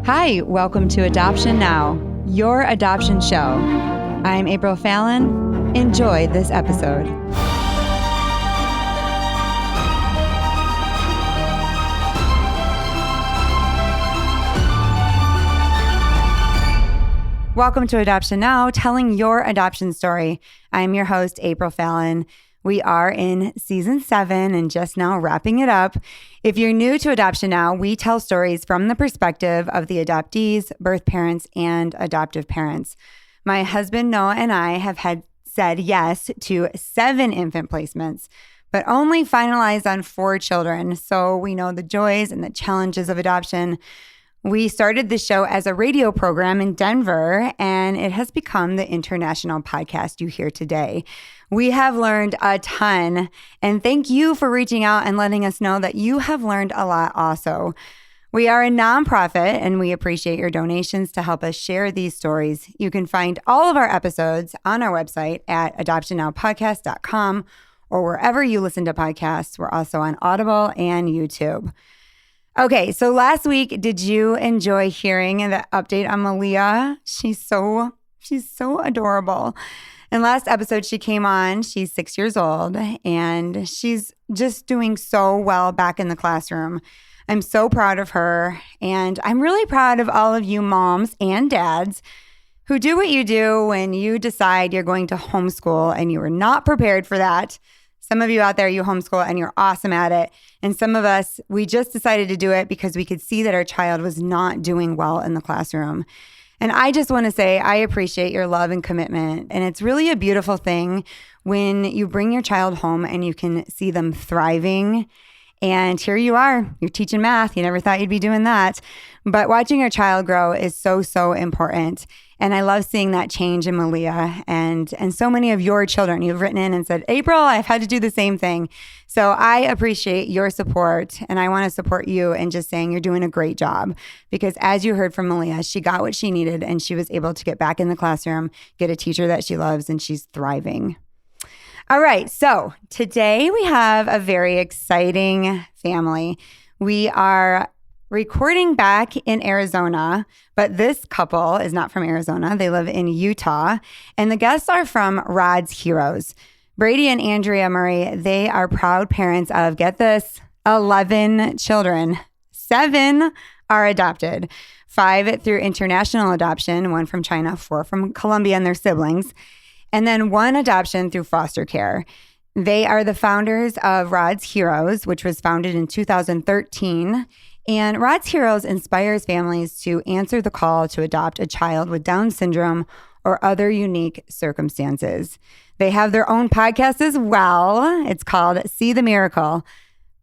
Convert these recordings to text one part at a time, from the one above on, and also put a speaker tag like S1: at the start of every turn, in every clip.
S1: Hi, welcome to Adoption Now, your adoption show. I'm April Fallon. Enjoy this episode. Welcome to Adoption Now, telling your adoption story. I'm your host, April Fallon. We are in season 7 and just now wrapping it up. If you're new to Adoption Now, we tell stories from the perspective of the adoptees, birth parents, and adoptive parents. My husband, Noah, and I have said yes to 7 infant placements, but only finalized on 4 children. So we know the joys and the challenges of adoption. We started the show as a radio program in Denver, and it has become the international podcast you hear today. We have learned a ton, and thank you for reaching out and letting us know that you have learned a lot also. We are a nonprofit, and we appreciate your donations to help us share these stories. You can find all of our episodes on our website at adoptionnowpodcast.com or wherever you listen to podcasts. We're also on Audible and YouTube. Okay, so last week, did you enjoy hearing the update on Malia? She's so adorable. In last episode, she came on. She's 6 years old, and she's just doing so well back in the classroom. I'm so proud of her, and I'm really proud of all of you moms and dads who do what you do when you decide you're going to homeschool and you were not prepared for that. Some of you out there, you homeschool and you're awesome at it. And some of us, we just decided to do it because we could see that our child was not doing well in the classroom. And I just want to say, I appreciate your love and commitment. And it's really a beautiful thing when you bring your child home and you can see them thriving. And here you are, you're teaching math. You never thought you'd be doing that. But watching your child grow is so important. And I love seeing that change in Malia and so many of your children. You've written in and said, April, I've had to do the same thing. So I appreciate your support, and I want to support you in just saying you're doing a great job. Because as you heard from Malia, she got what she needed and she was able to get back in the classroom, get a teacher that she loves, and she's thriving. All right, so today we have a very exciting family. We are recording back in Arizona, but this couple is not from Arizona. They live in Utah, and the guests are from Rod's Heroes. Brady and Andrea Murray, they are proud parents of, get this, 11 children. 7 are adopted, 5 through international adoption, 1 from China, 4 from Colombia and their siblings, and then 1 adoption through foster care. They are the founders of Rod's Heroes, which was founded in 2013. And Rod's Heroes inspires families to answer the call to adopt a child with Down syndrome or other unique circumstances. They have their own podcast as well. It's called See the Miracle.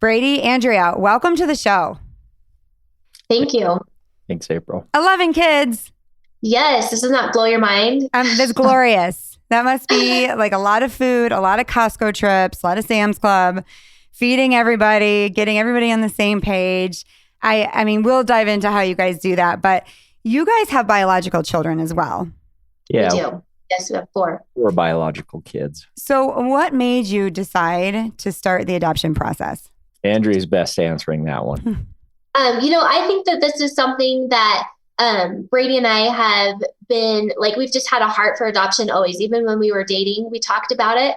S1: Brady, Andrea, welcome to the show.
S2: Thank you.
S3: Thanks, April.
S1: 11 kids.
S2: Yes, this does not blow your mind.
S1: That's glorious. That must be like a lot of food, a lot of Costco trips, a lot of Sam's Club, feeding everybody, getting everybody on the same page. I mean, we'll dive into how you guys do that, but you guys have biological children as well.
S3: Yeah.
S2: We do. Yes, we have 4.
S3: 4 biological kids.
S1: So what made you decide to start the adoption process?
S3: Andrea's best answering that one.
S2: I think that this is something that Brady and I have been, like, we've just had a heart for adoption always. Even when we were dating, we talked about it.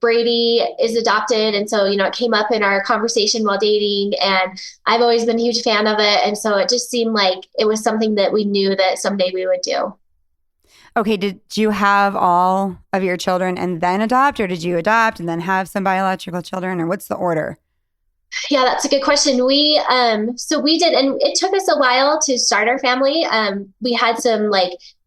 S2: Brady is adopted. And so, it came up in our conversation while dating, and I've always been a huge fan of it. And so it just seemed like it was something that we knew that someday we would do.
S1: Okay. Did you have all of your children and then adopt, or did you adopt and then have some biological children, or what's the order?
S2: Yeah, that's a good question. So we did, and it took us a while to start our family. We had some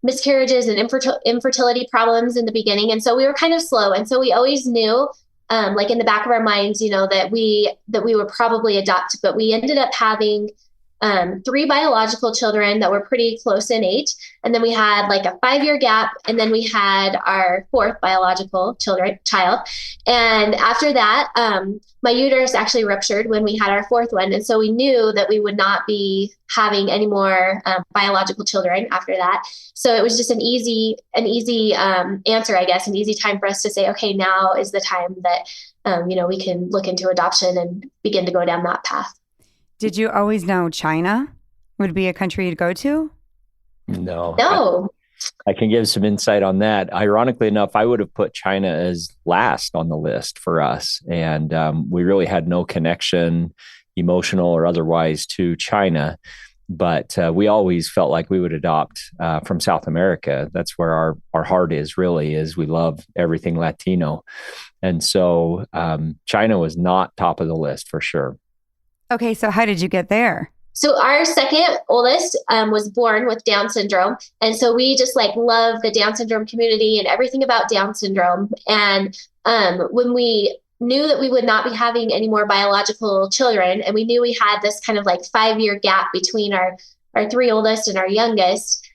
S2: miscarriages and infertility problems in the beginning. And so we were kind of slow. And so we always knew, in the back of our minds, that we would probably adopt, but we ended up having 3 biological children that were pretty close in age. And then we had a 5-year gap. And then we had our 4th biological child. And after that, my uterus actually ruptured when we had our 4th one. And so we knew that we would not be having any more biological children after that. So it was just an easy answer, I guess, an easy time for us to say, okay, now is the time that, we can look into adoption and begin to go down that path.
S1: Did you always know China would be a country you'd go to?
S3: No.
S2: No.
S3: I can give some insight on that. Ironically enough, I would have put China as last on the list for us. And we really had no connection, emotional or otherwise, to China. But we always felt like we would adopt from South America. That's where our heart is, really, is we love everything Latino. And so China was not top of the list for sure.
S1: Okay, so how did you get there?
S2: So our second oldest was born with Down syndrome. And so we just like love the Down syndrome community and everything about Down syndrome. And when we knew that we would not be having any more biological children, and we knew we had this kind of like 5-year gap between our three oldest and our youngest,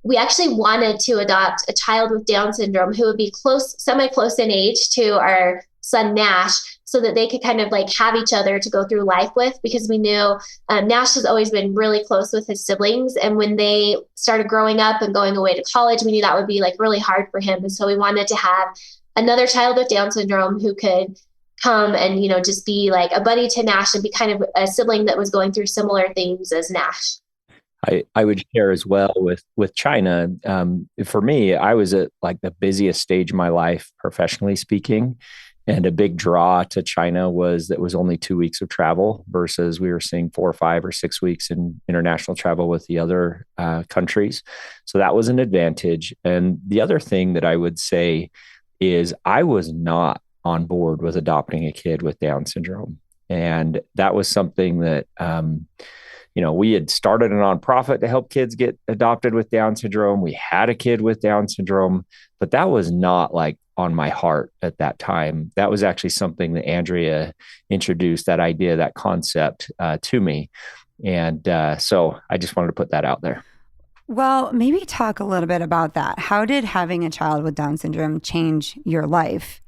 S2: we actually wanted to adopt a child with Down syndrome who would be semi-close in age to our son Nash, so that they could kind of like have each other to go through life with, because we knew Nash has always been really close with his siblings. And when they started growing up and going away to college, we knew that would be like really hard for him. And so we wanted to have another child with Down syndrome who could come and, just be like a buddy to Nash and be kind of a sibling that was going through similar things as Nash.
S3: I would share as well with China. For me, I was at like the busiest stage of my life, professionally speaking. And a big draw to China was that was only 2 weeks of travel versus we were seeing 4 or 5 or 6 weeks in international travel with the other countries. So that was an advantage. And the other thing that I would say is I was not on board with adopting a kid with Down syndrome. And that was something that, we had started a nonprofit to help kids get adopted with Down syndrome. We had a kid with Down syndrome, but that was not like on my heart at that time. That was actually something that Andrea introduced, that idea, that concept to me. And so I just wanted to put that out there.
S1: Well, maybe talk a little bit about that. How did having a child with Down syndrome change your life?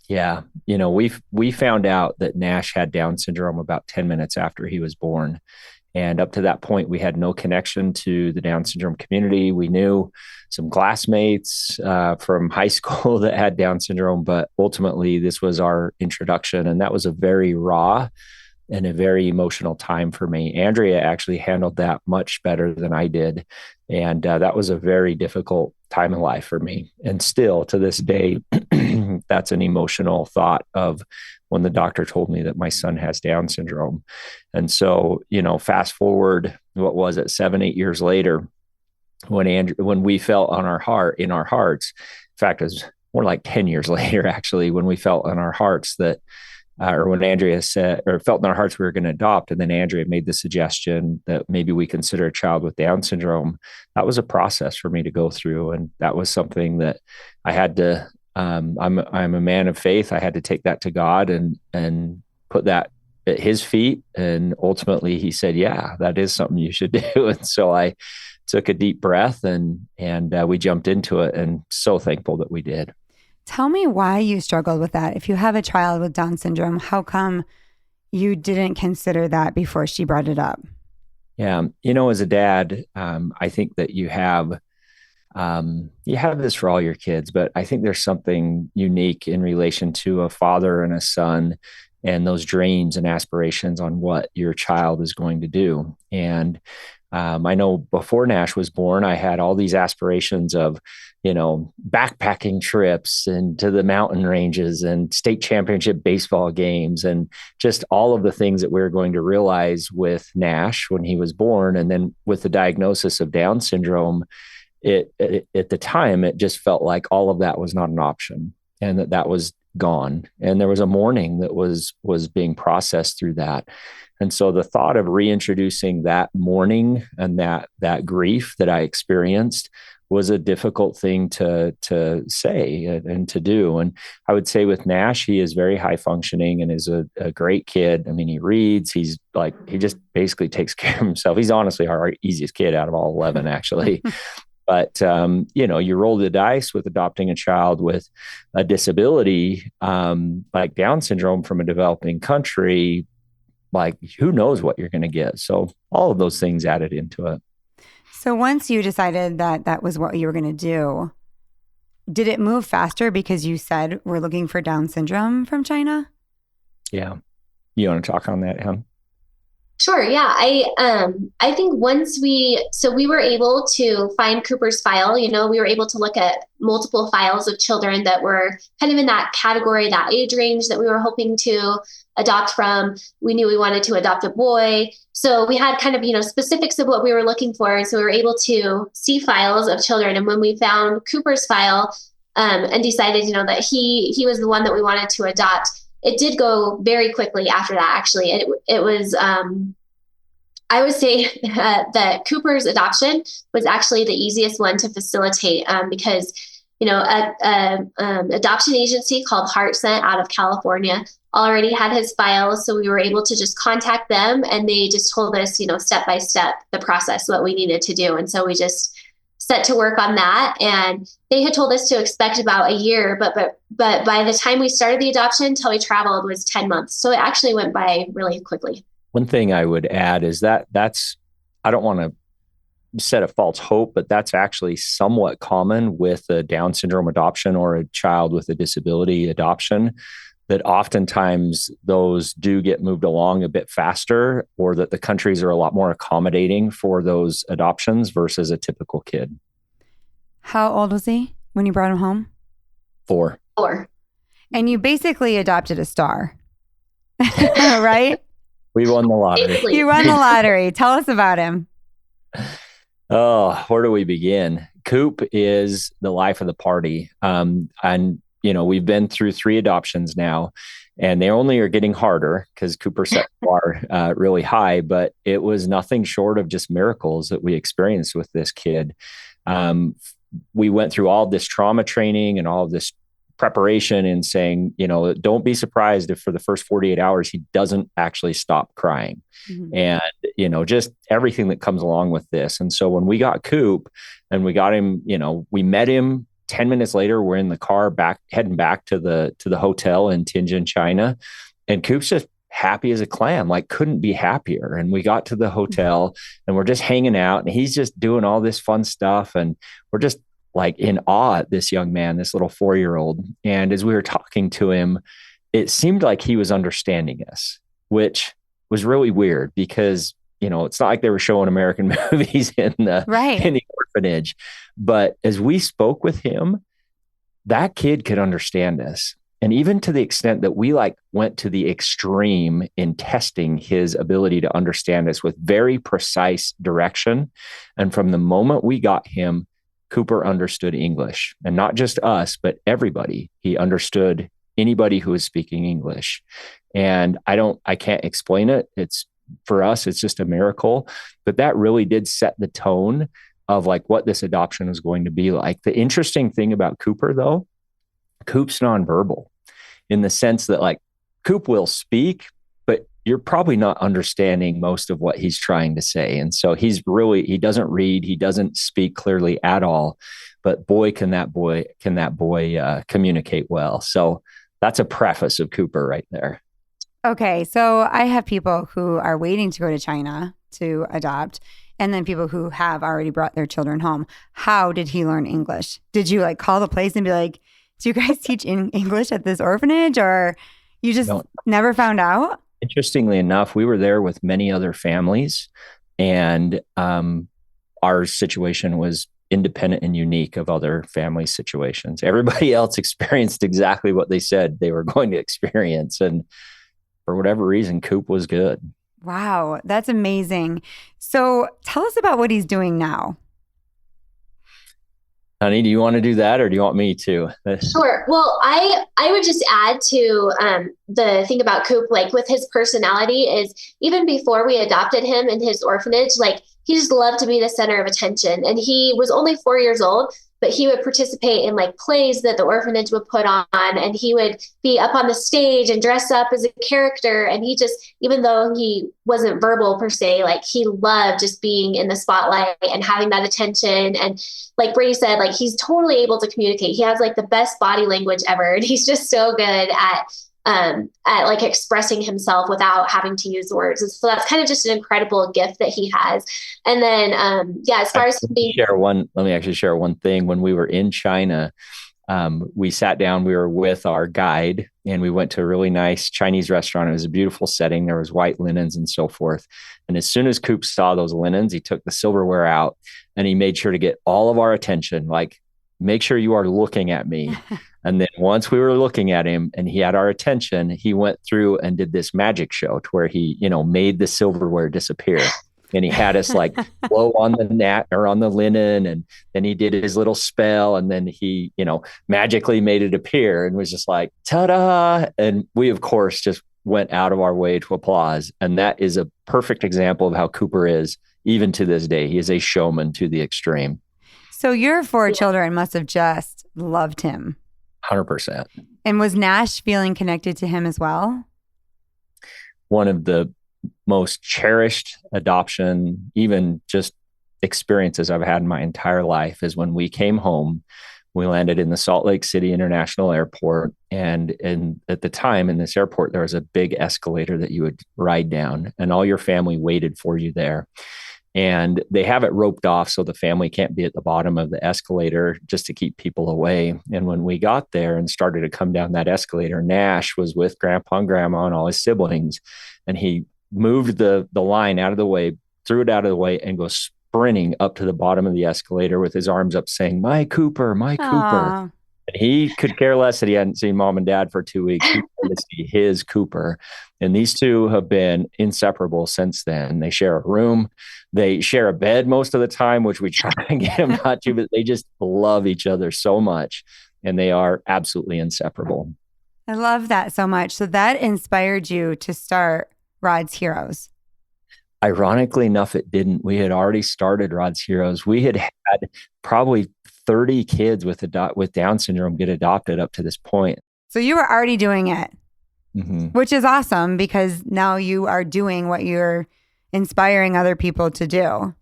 S3: Yeah. We found out that Nash had Down syndrome about 10 minutes after he was born. And up to that point, we had no connection to the Down syndrome community. We knew some classmates from high school that had Down syndrome, but ultimately this was our introduction. And that was a very raw and a very emotional time for me. Andrea actually handled that much better than I did. And that was a very difficult time in life for me. And still to this day, that's an emotional thought of when the doctor told me that my son has Down syndrome. And so, fast forward, what was it, 7-8 years later, when we felt in our hearts, in fact, it was more like 10 years later, actually, when we felt in our hearts that, or when Andrea said, or felt in our hearts we were going to adopt, and then Andrea made the suggestion that maybe we consider a child with Down syndrome. That was a process for me to go through. And that was something that I had to, I'm a man of faith. I had to take that to God and put that at his feet. And ultimately he said, yeah, that is something you should do. And so I took a deep breath and we jumped into it, and so thankful that we did.
S1: Tell me why you struggled with that. If you have a child with Down syndrome, how come you didn't consider that before she brought it up?
S3: Yeah. As a dad, I think that you have this for all your kids, but I think there's something unique in relation to a father and a son and those dreams and aspirations on what your child is going to do. And I know before Nash was born, I had all these aspirations of, backpacking trips and to the mountain ranges and state championship baseball games and just all of the things that we were going to realize with Nash when he was born. And then with the diagnosis of Down syndrome, it at the time, it just felt like all of that was not an option and that was gone. And there was a mourning that was being processed through that. And so the thought of reintroducing that mourning and that grief that I experienced was a difficult thing to say and to do. And I would say with Nash, he is very high functioning and is a great kid. I mean, he reads, he just basically takes care of himself. He's honestly our easiest kid out of all 11, actually. But, you roll the dice with adopting a child with a disability like Down syndrome from a developing country, like who knows what you're going to get. So all of those things added into it.
S1: So once you decided that that was what you were going to do, did it move faster because you said we're looking for Down syndrome from China?
S3: Yeah. You want to talk on that, Helen?
S2: Sure. Yeah. I think we were able to find Cooper's file, we were able to look at multiple files of children that were kind of in that category, that age range that we were hoping to adopt from. We knew we wanted to adopt a boy. So we had kind of, specifics of what we were looking for. And so we were able to see files of children. And when we found Cooper's file, and decided, that he was the one that we wanted to adopt, it did go very quickly after that. Actually, it was. I would say that Cooper's adoption was actually the easiest one to facilitate because, adoption agency called HeartSent out of California already had his files, so we were able to just contact them, and they just told us, step by step the process, what we needed to do, and so we just set to work on that. And they had told us to expect about a year, but by the time we started the adoption until we traveled was 10 months. So it actually went by really quickly.
S3: One thing I would add is that's, I don't want to set a false hope, but that's actually somewhat common with a Down syndrome adoption or a child with a disability adoption, that oftentimes those do get moved along a bit faster, or that the countries are a lot more accommodating for those adoptions versus a typical kid.
S1: How old was he when you brought him home?
S3: 4.
S1: And you basically adopted a star, right?
S3: We won the lottery.
S1: You won the lottery. Tell us about him.
S3: Oh, where do we begin? Coop is the life of the party. And we've been through 3 adoptions now, and they only are getting harder because Cooper set the bar really high, but it was nothing short of just miracles that we experienced with this kid. We went through all this trauma training and all of this preparation and saying, don't be surprised if for the first 48 hours, he doesn't actually stop crying. Mm-hmm. And, just everything that comes along with this. And so when we got Coop and we got him, we met him 10 minutes later, we're in the car heading back to the hotel in Tianjin, China. And Coop's just happy as a clam, like couldn't be happier. And we got to the hotel and we're just hanging out, and he's just doing all this fun stuff. And we're just like in awe at this young man, this little 4-year-old. And as we were talking to him, it seemed like he was understanding us, which was really weird because, it's not like they were showing American movies in the orphanage. But as we spoke with him, that kid could understand us. And even to the extent that we went to the extreme in testing his ability to understand us with very precise direction. And from the moment we got him, Cooper understood English, and not just us, but everybody. He understood anybody who was speaking English. And I can't explain it. For us, it's just a miracle, but that really did set the tone of what this adoption was going to be like. The interesting thing about Cooper, though, Coop's nonverbal in the sense that Coop will speak, but you're probably not understanding most of what he's trying to say. And so he doesn't read, he doesn't speak clearly at all, but boy, can that boy communicate well. So that's a preface of Cooper right there.
S1: Okay. So I have people who are waiting to go to China to adopt, and then people who have already brought their children home. How did he learn English? Did you call the place and be like, do you guys teach English at this orphanage, or you just never found out?
S3: Interestingly enough, we were there with many other families, and our situation was independent and unique of other family situations. Everybody else experienced exactly what they said they were going to experience. And for whatever reason, Coop was good.
S1: Wow, that's amazing. So tell us about what he's doing now.
S3: Honey, do you want to do that, or do you want me to?
S2: Sure. Well, I would just add to the thing about Coop, with his personality, is even before we adopted him in his orphanage, he just loved to be the center of attention. And he was only 4 years old, but he would participate in plays that the orphanage would put on, and he would be up on the stage and dress up as a character. And he just, even though he wasn't verbal per se, he loved just being in the spotlight and having that attention. And like Brady said, he's totally able to communicate. He has the best body language ever. And he's just so good at expressing himself without having to use words. And so that's kind of just an incredible gift that he has. And then, as far as
S3: let me actually share one thing. When we were in China, we sat down, we were with our guide, and we went to a really nice Chinese restaurant. It was a beautiful setting. There was white linens and so forth. And as soon as Coop saw those linens, he took the silverware out and he made sure to get all of our attention, like, make sure you are looking at me. And then once we were looking at him and he had our attention, he went through and did this magic show to where he, made the silverware disappear. And he had us like blow on the mat or on the linen. And then he did his little spell. And then he, magically made it appear and was just like, ta-da. And we, of course, just went out of our way to applause. And that is a perfect example of how Cooper is, even to this day. He is a showman to the extreme.
S1: So your 4 children must have just loved him.
S3: 100%.
S1: And was Nash feeling connected to him as well?
S3: One of the most cherished adoption, even just experiences I've had in my entire life is when we came home. We landed in the Salt Lake City International Airport. And at the time in this airport, there was a big escalator that you would ride down and all your family waited for you there. And they have it roped off so the family can't be at the bottom of the escalator just to keep people away. And when we got there and started to come down that escalator, Nash was with Grandpa and Grandma and all his siblings. And he moved the line out of the way, threw it out of the way, and goes sprinting up to the bottom of the escalator with his arms up saying, "My Cooper, my
S1: Aww.
S3: Cooper." And he could care less that he hadn't seen Mom and Dad for 2 weeks. He wanted to see his Cooper. And these two have been inseparable since then. They share a room. They share a bed most of the time, which we try to get them not to, but they just love each other so much. And they are absolutely inseparable.
S1: I love that so much. So that inspired you to start Rod's Heroes.
S3: Ironically enough, it didn't. We had already started Rod's Heroes. We had probably 30 kids with Down syndrome get adopted up to this point.
S1: So you were already doing it,
S3: mm-hmm.
S1: which is awesome because now you are doing what you're inspiring other people to do.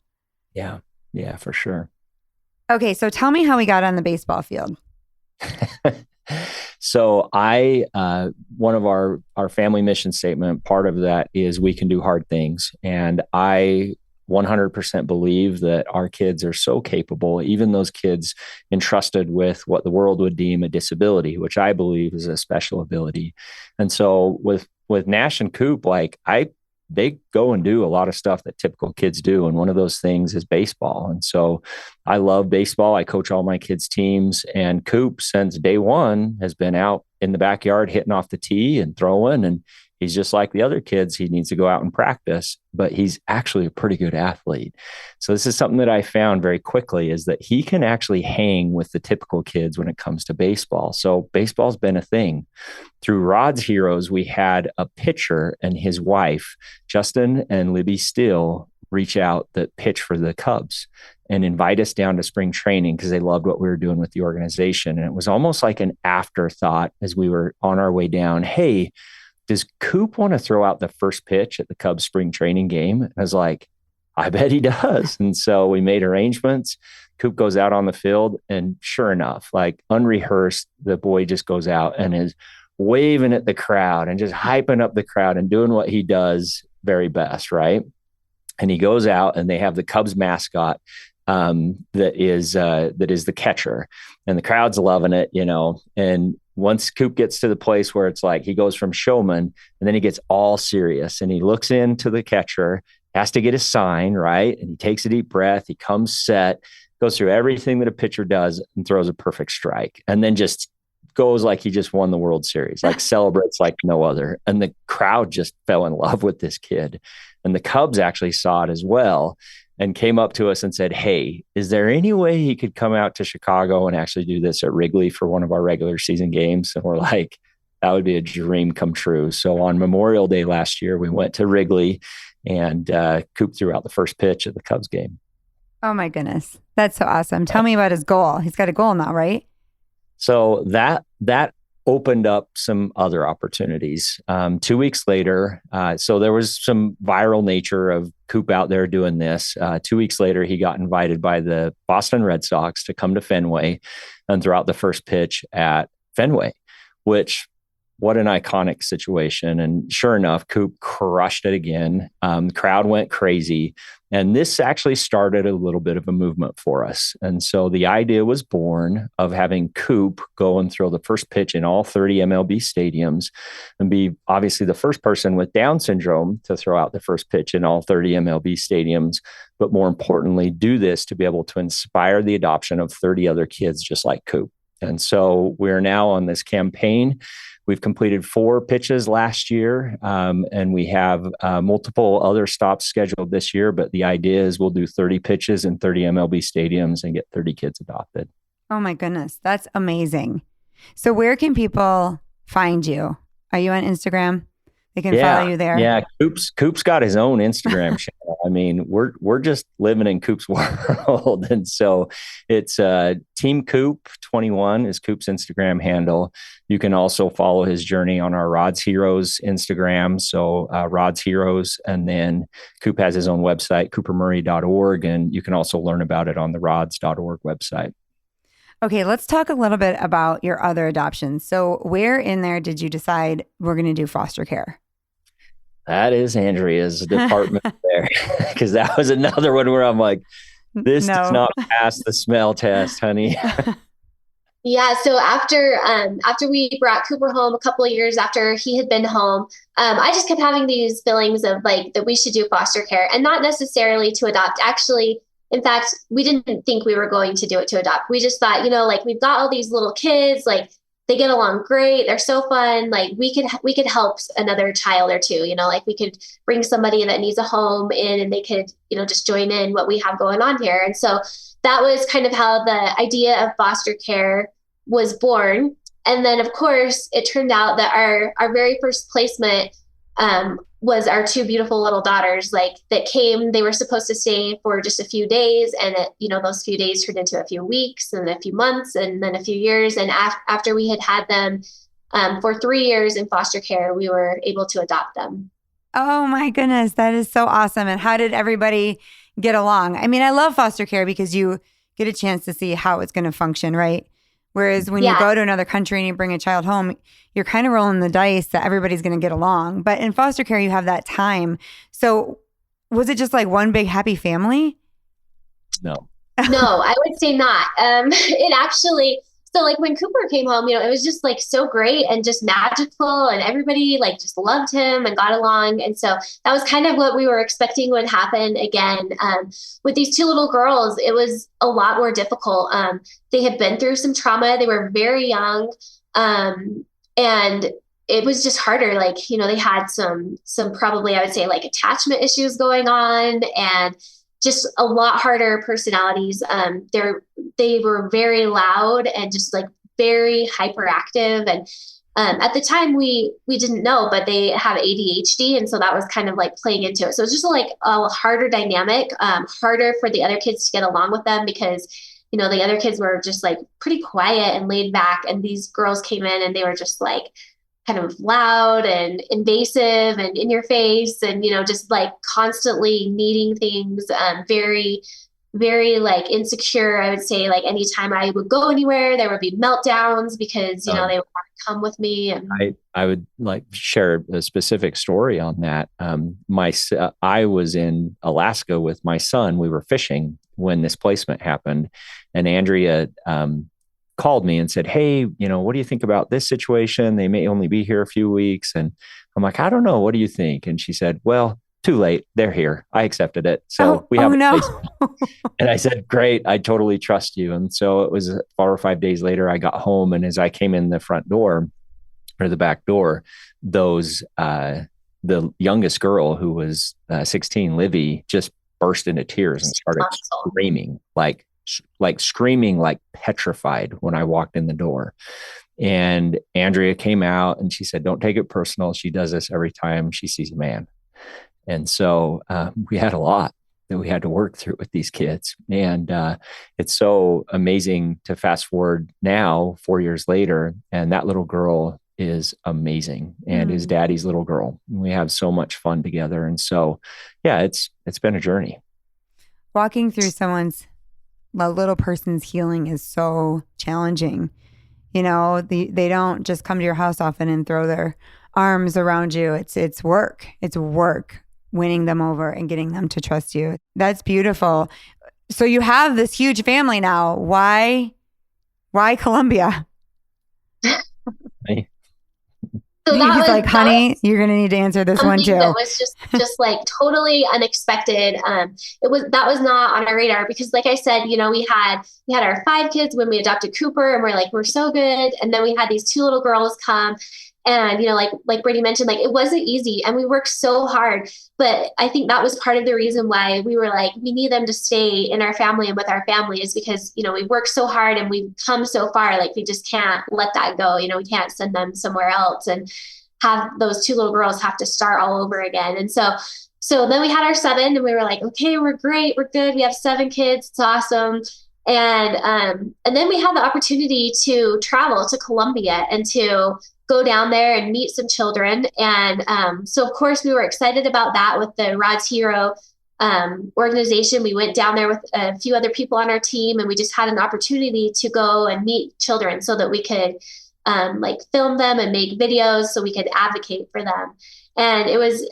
S3: Yeah, for sure.
S1: Okay, so tell me how we got on the baseball field.
S3: So one of our family mission statement, part of that is we can do hard things. And I 100% believe that our kids are so capable, even those kids entrusted with what the world would deem a disability, which I believe is a special ability. And so with Nash and Coop, they go and do a lot of stuff that typical kids do. And one of those things is baseball. And so I love baseball. I coach all my kids' teams. And Coop, since day one, has been out in the backyard hitting off the tee and throwing. And he's just like the other kids. He needs to go out and practice, but he's actually a pretty good athlete. So this is something that I found very quickly is that he can actually hang with the typical kids when it comes to baseball. So baseball's been a thing. Through Rod's Heroes, we had a pitcher and his wife, Justin and Libby Steele, reach out that pitch for the Cubs and invite us down to spring training because they loved what we were doing with the organization. And it was almost like an afterthought as we were on our way down. Hey, does Coop want to throw out the first pitch at the Cubs spring training game? And I was like, I bet he does. And so we made arrangements. Coop goes out on the field and sure enough, like unrehearsed, the boy just goes out and is waving at the crowd and just hyping up the crowd and doing what he does very best. Right. And he goes out and they have the Cubs mascot that is the catcher, and the crowd's loving it, and once Coop gets to the place where it's like he goes from showman and then he gets all serious and he looks into the catcher, has to get a sign, right? And he takes a deep breath. He comes set, goes through everything that a pitcher does and throws a perfect strike. And then just goes like he just won the World Series, like celebrates like no other. And the crowd just fell in love with this kid. And the Cubs actually saw it as well and came up to us and said, "Hey, is there any way he could come out to Chicago and actually do this at Wrigley for one of our regular season games?" And we're like, that would be a dream come true. So on Memorial Day last year, we went to Wrigley and Coop threw out the first pitch at the Cubs game.
S1: Oh my goodness. That's so awesome. Tell me about his goal. He's got a goal now, right?
S3: So that opened up some other opportunities. 2 weeks later, so there was some viral nature of Coop out there doing this. 2 weeks later, he got invited by the Boston Red Sox to come to Fenway and throw out the first pitch at Fenway, which what an iconic situation. And sure enough, Coop crushed it again. Crowd went crazy. And this actually started a little bit of a movement for us. And so the idea was born of having Coop go and throw the first pitch in all 30 MLB stadiums and be obviously the first person with Down syndrome to throw out the first pitch in all 30 MLB stadiums. But more importantly, do this to be able to inspire the adoption of 30 other kids just like Coop. And so we're now on this campaign. We've completed 4 pitches last year, and we have multiple other stops scheduled this year. But the idea is we'll do 30 pitches in 30 MLB stadiums and get 30 kids adopted.
S1: Oh my goodness. That's amazing. So where can people find you? Are you on Instagram? They can follow you there.
S3: Yeah, Coop's got his own Instagram channel. I mean, we're just living in Coop's world, and so it's Team Coop 21 is Coop's Instagram handle. You can also follow his journey on our Rods Heroes Instagram. So Rods Heroes, and then Coop has his own website, coopermurray.org, and you can also learn about it on the rods.org website.
S1: Okay, let's talk a little bit about your other adoptions. So where in there did you decide we're going to do foster care?
S3: That is Andrea's department there, because that was another one where I'm like, this does not pass the smell test, honey.
S2: Yeah. So after we brought Cooper home a couple of years after he had been home, I just kept having these feelings of like that we should do foster care, and not necessarily to adopt. Actually, in fact, we didn't think we were going to do it to adopt. We just thought, like we've got all these little kids, like they get along great. They're so fun. Like we could help another child or two, like we could bring somebody that needs a home in and they could, just join in what we have going on here. And so that was kind of how the idea of foster care was born. And then of course it turned out that our very first placement, was our 2 beautiful little daughters, like that came. They were supposed to stay for just a few days, and those few days turned into a few weeks and a few months and then a few years. And after we had them for 3 years in foster care, we were able to adopt them.
S1: Oh my goodness, that is so awesome. And how did everybody get along? I mean, I love foster care because you get a chance to see how it's going to function, right? Whereas when you go to another country and you bring a child home, you're kind of rolling the dice that everybody's going to get along. But in foster care, you have that time. So was it just like one big happy family?
S3: No,
S2: I would say not. It actually, so like when Cooper came home, it was just like so great and just magical, and everybody like just loved him and got along. And so that was kind of what we were expecting would happen again. With these 2 little girls, it was a lot more difficult. They had been through some trauma. They were very young. And it was just harder. Like, they had some probably, I would say, like attachment issues going on, and just a lot harder personalities. They were very loud and just like very hyperactive. And at the time we didn't know, but they have ADHD. And so that was kind of like playing into it. So it's just like a harder dynamic, harder for the other kids to get along with them because, the other kids were just like pretty quiet and laid back. And these girls came in and they were just like kind of loud and invasive and in your face and, just like constantly needing things, very, very like insecure. I would say like anytime I would go anywhere, there would be meltdowns because, they would want to come with me. And
S3: I would like share a specific story on that. I was in Alaska with my son. We were fishing when this placement happened, and Andrea, called me and said, "Hey, what do you think about this situation? They may only be here a few weeks." And I'm like, "I don't know. What do you think?" And she said, "Well, too late. They're here. I accepted it. So we have a placement." And I said, "Great. I totally trust you." And so it was 4 or 5 days later, I got home. And as I came in the front door or the back door, the youngest girl who was 16, Livy, just burst into tears and started screaming, like screaming, like petrified when I walked in the door. And Andrea came out and she said, "Don't take it personal. She does this every time she sees a man." And so we had a lot that we had to work through with these kids. And it's so amazing to fast forward now, 4 years later, and that little girl is amazing and is daddy's little girl. We have so much fun together. And so, yeah, it's been a journey.
S1: Walking through a little person's healing is so challenging. They don't just come to your house often and throw their arms around you. It's work. It's work winning them over and getting them to trust you. That's beautiful. So you have this huge family now. Why Colombia?
S3: Hey.
S2: So
S1: He's like, honey, you're going to need to answer this one too.
S2: That was just like totally unexpected. That was not on our radar because, like I said, we had our 5 kids when we adopted Cooper, and we're so good. And then we had these 2 little girls come, and like Brady mentioned, like it wasn't easy, and we worked so hard. But I think that was part of the reason why we were like, we need them to stay in our family and with our family, is because we worked so hard and we've come so far. Like we just can't let that go. We can't send them somewhere else and have those 2 little girls have to start all over again. And so then we had our 7, and we were like, okay, we're great, we're good. We have 7 kids. It's awesome. And then we had the opportunity to travel to Colombia and to go down there and meet some children. And so of course we were excited about that with the Rod's Hero organization. We went down there with a few other people on our team, and we just had an opportunity to go and meet children so that we could film them and make videos so we could advocate for them. And it was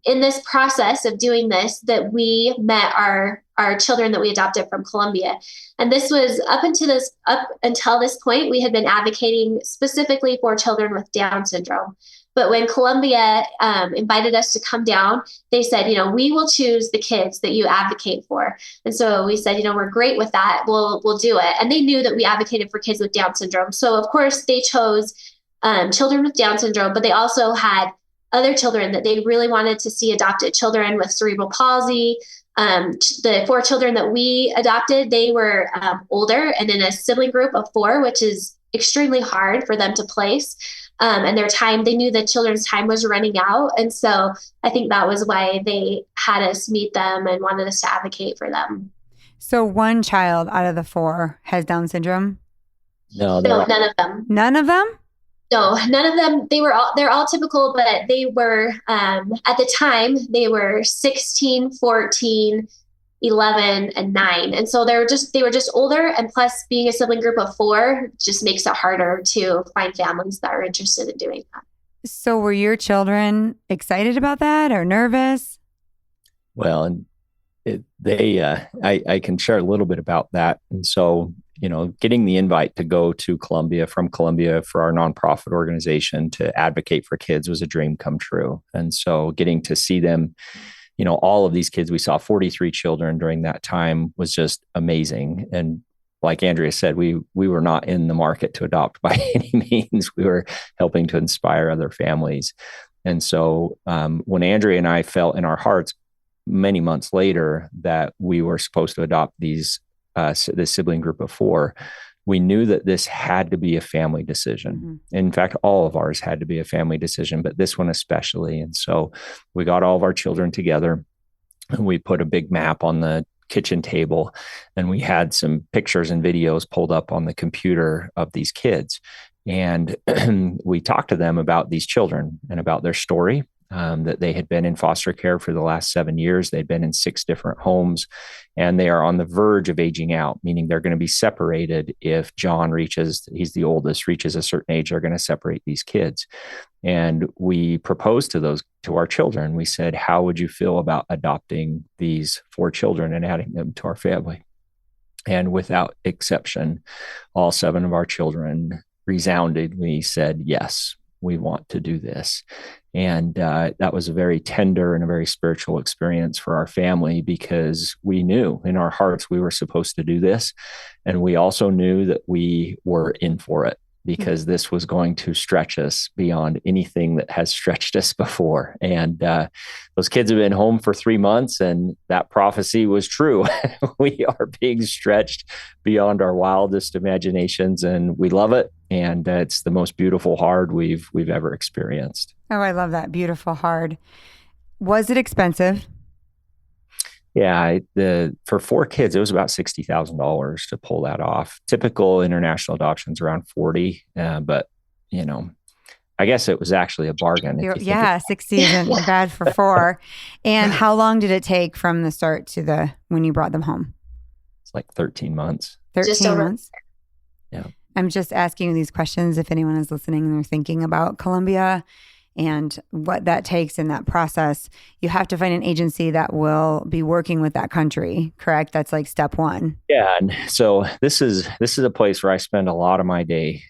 S2: in this process of doing this that we met our children that we adopted from Colombia. And this was up until this point, we had been advocating specifically for children with Down syndrome. But when Colombia invited us to come down, they said, we will choose the kids that you advocate for. And so we said, we're great with that. We'll do it. And they knew that we advocated for kids with Down syndrome. So of course they chose children with Down syndrome, but they also had other children that they really wanted to see adopted, children with cerebral palsy. The 4 children that we adopted, they were older and in a sibling group of 4, which is extremely hard for them to place. And they knew the children's time was running out. And so I think that was why they had us meet them and wanted us to advocate for them.
S1: So 1 child out of the 4 has Down syndrome?
S2: No, none of them.
S1: None of them?
S2: No, none of them. They're all typical, but they were, at the time, they were 16, 14, 11, and 9. And so they were just older. And plus being a sibling group of 4 just makes it harder to find families that are interested in doing that.
S1: So were your children excited about that or nervous?
S3: Well, I can share a little bit about that. And so, getting the invite to go to from Colombia for our nonprofit organization to advocate for kids was a dream come true. And so getting to see them, all of these kids, we saw 43 children during that time, was just amazing. And like Andrea said, we were not in the market to adopt by any means. We were helping to inspire other families. And so when Andrea and I felt in our hearts many months later that we were supposed to adopt this sibling group of 4, we knew that this had to be a family decision. Mm-hmm. In fact, all of ours had to be a family decision, but this one especially. And so we got all of our children together, and we put a big map on the kitchen table, and we had some pictures and videos pulled up on the computer of these kids. And we talked to them about these children and about their story. That they had been in foster care for the last 7 years. They'd been in 6 different homes, and they are on the verge of aging out, meaning they're going to be separated if John he's the oldest, reaches a certain age, they're going to separate these kids. And we proposed to our children. We said, how would you feel about adopting these 4 children and adding them to our family? And without exception, all 7 of our children resoundingly said, yes, we want to do this. And that was a very tender and a very spiritual experience for our family, because we knew in our hearts we were supposed to do this. And we also knew that we were in for it, because this was going to stretch us beyond anything that has stretched us before. And those kids have been home for 3 months, and that prophecy was true. We are being stretched beyond our wildest imaginations, and we love it. And it's the most beautiful hard we've ever experienced.
S1: Oh, I love that. Beautiful hard. Was it expensive?
S3: Yeah, for 4 kids, it was about $60,000 to pull that off. Typical international adoptions around 40, but I guess it was actually a bargain.
S1: Yeah, 60 isn't bad for 4. And how long did it take from the start to when you brought them home?
S3: It's like 13 months.
S1: 13 months.
S3: Yeah.
S1: I'm just asking you these questions if anyone is listening and they're thinking about Colombia and what that takes in that process. You have to find an agency that will be working with that country, correct? That's like step one.
S3: Yeah, and so this is a place where I spend a lot of my day,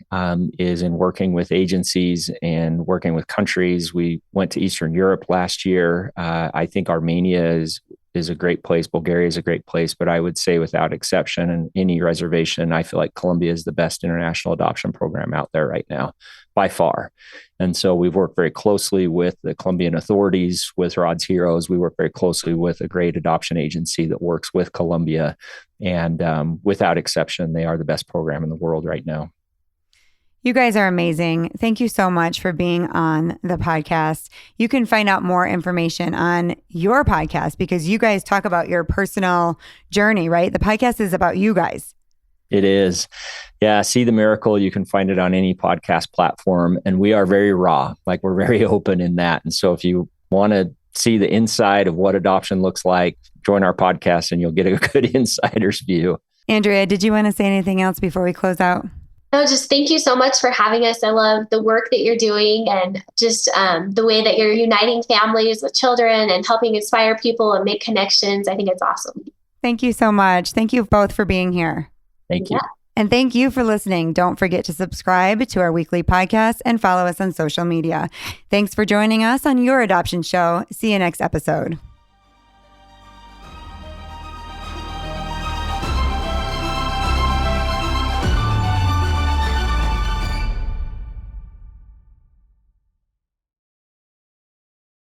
S3: is in working with agencies and working with countries. We went to Eastern Europe last year. I think Armenia is a great place. Bulgaria is a great place, but I would say without exception and any reservation, I feel like Colombia is the best international adoption program out there right now, by far. And so we've worked very closely with the Colombian authorities, with Rod's Heroes. We work very closely with a great adoption agency that works with Colombia. And without exception, they are the best program in the world right now.
S1: You guys are amazing. Thank you so much for being on the podcast. You can find out more information on your podcast because you guys talk about your personal journey, right? The podcast is about you guys.
S3: It is. Yeah. See the Miracle. You can find it on any podcast platform. And we are very raw, like we're very open in that. And so if you want to see the inside of what adoption looks like, join our podcast and you'll get a good insider's view.
S1: Andrea, did you want to say anything else before we close out?
S2: No, just thank you so much for having us. I love the work that you're doing and just the way that you're uniting families with children and helping inspire people and make connections. I think it's awesome.
S1: Thank you so much. Thank you both for being here.
S3: Thank you.
S1: And thank you for listening. Don't forget to subscribe to our weekly podcast and follow us on social media. Thanks for joining us on your adoption show. See you next episode.